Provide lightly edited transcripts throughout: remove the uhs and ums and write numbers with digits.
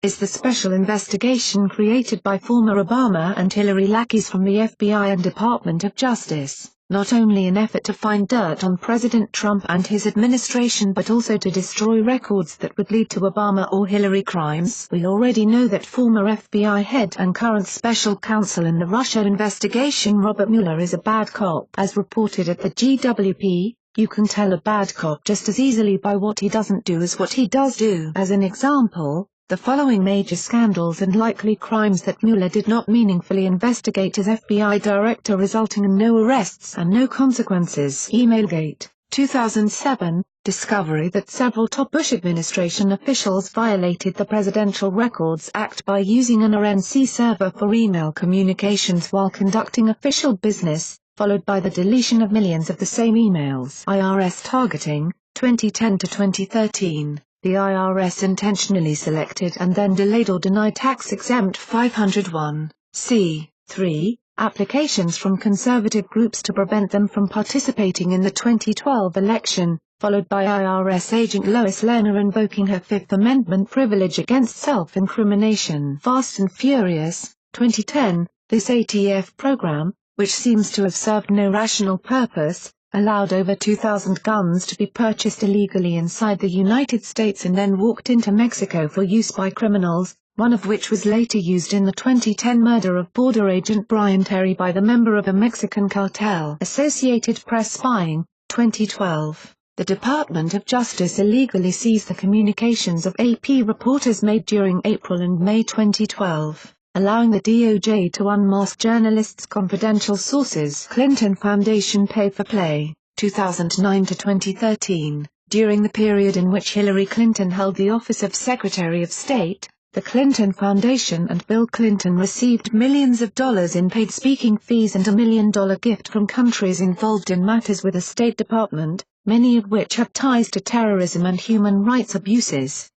is the special investigation created by former Obama and Hillary lackeys from the FBI and Department of Justice, not only an effort to find dirt on President Trump and his administration but also to destroy records that would lead to Obama or Hillary crimes. We already know that former FBI head and current special counsel in the Russia investigation Robert Mueller is a bad cop. As reported at the GWP, you can tell a bad cop just as easily by what he doesn't do as what he does do. As an example, the following major scandals and likely crimes that Mueller did not meaningfully investigate as FBI director resulting in no arrests and no consequences. Emailgate, 2007, discovery that several top Bush administration officials violated the Presidential Records Act by using an RNC server for email communications while conducting official business, followed by the deletion of millions of the same emails. IRS targeting, 2010 to 2013. The IRS intentionally selected and then delayed or denied tax-exempt 501(c)(3) applications from conservative groups to prevent them from participating in the 2012 election, followed by IRS agent Lois Lerner invoking her Fifth Amendment privilege against self-incrimination. Fast and Furious, 2010, this ATF program, which seems to have served no rational purpose, allowed over 2,000 guns to be purchased illegally inside the United States and then walked into Mexico for use by criminals, one of which was later used in the 2010 murder of border agent Brian Terry by the member of a Mexican cartel. Associated Press spying, 2012. The Department of Justice illegally seized the communications of AP reporters made during April and May 2012. Allowing the DOJ to unmask journalists' confidential sources. Clinton Foundation pay-for-play, 2009 to 2013. During the period in which Hillary Clinton held the office of Secretary of State, the Clinton Foundation and Bill Clinton received millions of dollars in paid speaking fees and $1 million gift from countries involved in matters with the State Department, many of which have ties to terrorism and human rights abuses.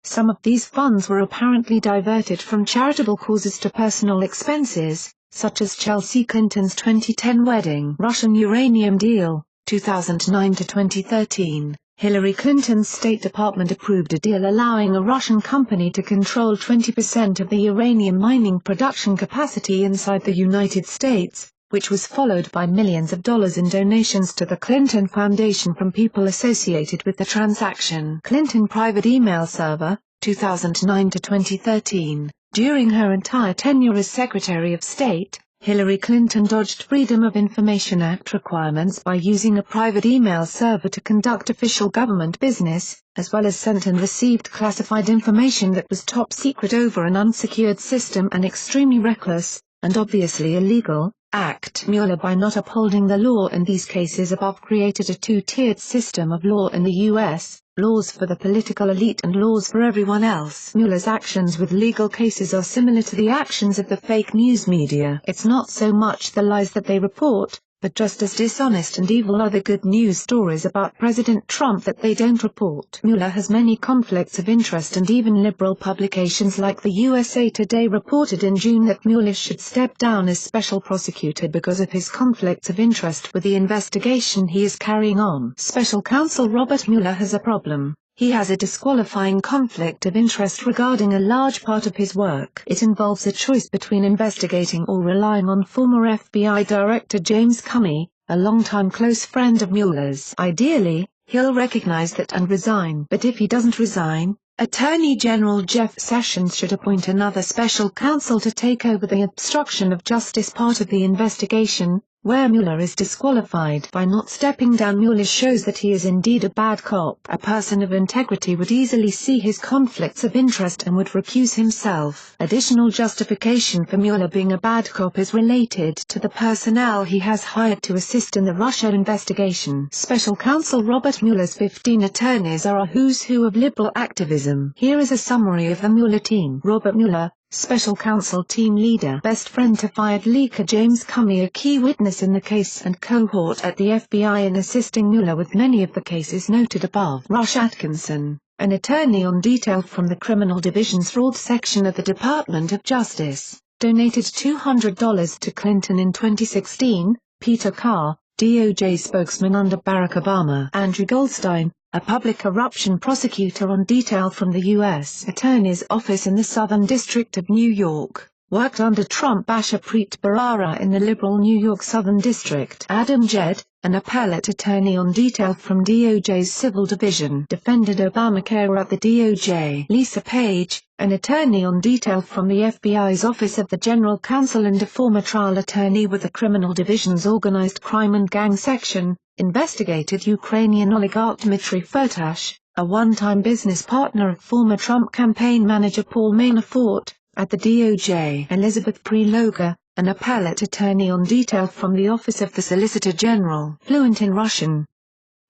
Some of these funds were apparently diverted from charitable causes to personal expenses, such as Chelsea Clinton's 2010 wedding. Russian uranium deal, 2009 to 2013. Hillary Clinton's State Department approved a deal allowing a Russian company to control 20% of the uranium mining production capacity inside the United States, which was followed by millions of dollars in donations to the Clinton Foundation from people associated with the transaction. Clinton private email server, 2009 to 2013. During her entire tenure as Secretary of State, Hillary Clinton dodged Freedom of Information Act requirements by using a private email server to conduct official government business, as well as sent and received classified information that was top secret over an unsecured system and extremely reckless, and obviously illegal, act. Mueller, by not upholding the law in these cases above, created a two-tiered system of law in the U.S., laws for the political elite and laws for everyone else. Mueller's actions with legal cases are similar to the actions of the fake news media. It's not so much the lies that they report, but just as dishonest and evil are the good news stories about President Trump that they don't report. Mueller has many conflicts of interest, and even liberal publications like the USA Today reported in June that Mueller should step down as special prosecutor because of his conflicts of interest with the investigation he is carrying on. Special counsel Robert Mueller has a problem. He has a disqualifying conflict of interest regarding a large part of his work. It involves a choice between investigating or relying on former FBI Director James Comey, a longtime close friend of Mueller's. Ideally, he'll recognize that and resign. But if he doesn't resign, Attorney General Jeff Sessions should appoint another special counsel to take over the obstruction of justice part of the investigation, where Mueller is disqualified. By not stepping down, Mueller shows that he is indeed a bad cop. A person of integrity would easily see his conflicts of interest and would recuse himself. Additional justification for Mueller being a bad cop is related to the personnel he has hired to assist in the Russia investigation. Special counsel Robert Mueller's 15 attorneys are a who's who of liberal activism. Here is a summary of the Mueller team. Robert Mueller, Special Counsel Team Leader. Best friend to fired leaker James Comey, a key witness in the case and cohort at the FBI in assisting Mueller with many of the cases noted above. Rush Atkinson, an attorney on detail from the Criminal Division's Fraud Section of the Department of Justice, donated $200 to Clinton in 2016. Peter Carr, DOJ spokesman under Barack Obama. Andrew Goldstein, a public corruption prosecutor on detail from the U.S. Attorney's Office in the Southern District of New York, worked under Trump-Basher Preet Bharara in the liberal New York Southern District. Adam Jed, an appellate attorney on detail from DOJ's Civil Division, defended Obamacare at the DOJ. Lisa Page, an attorney on detail from the FBI's Office of the General Counsel and a former trial attorney with the Criminal Division's Organized Crime and Gang Section, investigated Ukrainian oligarch Dmitry Firtash, a one-time business partner of former Trump campaign manager Paul Manafort, at the DOJ. Elizabeth Prelogar, an appellate attorney on detail from the Office of the Solicitor General, fluent in Russian.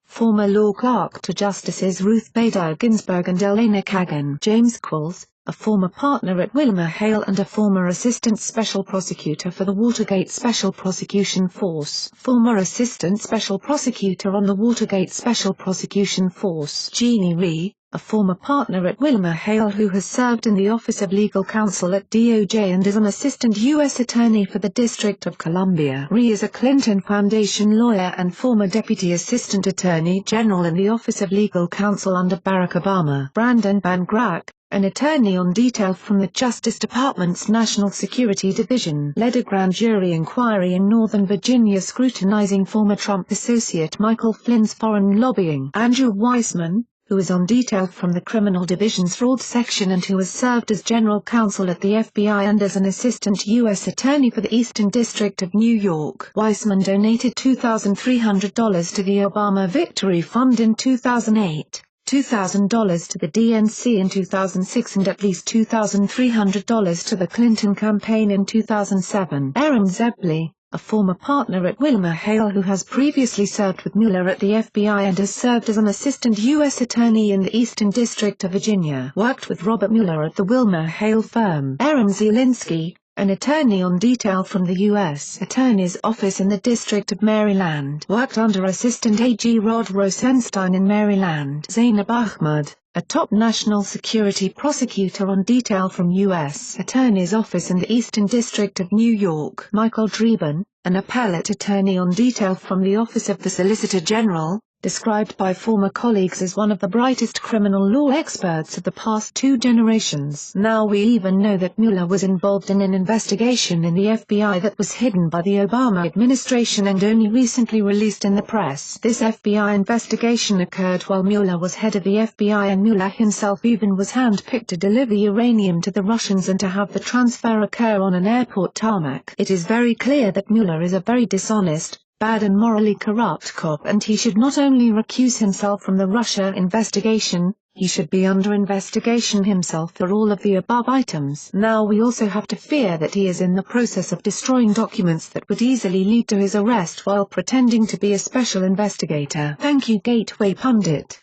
Former law clerk to Justices Ruth Bader Ginsburg and Elena Kagan. James Quills, a former partner at WilmerHale and a former assistant special prosecutor for the Watergate Special Prosecution Force. Former assistant special prosecutor on the Watergate Special Prosecution Force. Jeannie Rhee, a former partner at WilmerHale who has served in the Office of Legal Counsel at DOJ and is an assistant U.S. attorney for the District of Columbia. Rhee is a Clinton Foundation lawyer and former Deputy Assistant Attorney General in the Office of Legal Counsel under Barack Obama. Brandon Van Grack, an attorney on detail from the Justice Department's National Security Division, led a grand jury inquiry in Northern Virginia scrutinizing former Trump associate Michael Flynn's foreign lobbying. Andrew Weissmann, who is on detail from the Criminal Division's Fraud Section and who has served as general counsel at the FBI and as an assistant U.S. attorney for the Eastern District of New York. Weissmann donated $2,300 to the Obama Victory Fund in 2008. $2,000 to the DNC in 2006 and at least $2,300 to the Clinton campaign in 2007. Aaron Zebley, a former partner at WilmerHale who has previously served with Mueller at the FBI and has served as an assistant U.S. attorney in the Eastern District of Virginia, worked with Robert Mueller at the WilmerHale firm. Aaron Zielinski, an attorney on detail from the U.S. Attorney's Office in the District of Maryland, worked under Assistant AG Rod Rosenstein in Maryland. Zainab Ahmad, a top national security prosecutor on detail from U.S. Attorney's Office in the Eastern District of New York. Michael Dreeben, an appellate attorney on detail from the Office of the Solicitor General, described by former colleagues as one of the brightest criminal law experts of the past two generations. Now we even know that Mueller was involved in an investigation in the FBI that was hidden by the Obama administration and only recently released in the press. This FBI investigation occurred while Mueller was head of the FBI, and Mueller himself even was handpicked to deliver uranium to the Russians and to have the transfer occur on an airport tarmac. It is very clear that Mueller is a very dishonest, bad and morally corrupt cop, and he should not only recuse himself from the Russia investigation, he should be under investigation himself for all of the above items. Now we also have to fear that he is in the process of destroying documents that would easily lead to his arrest while pretending to be a special investigator. Thank you, Gateway Pundit.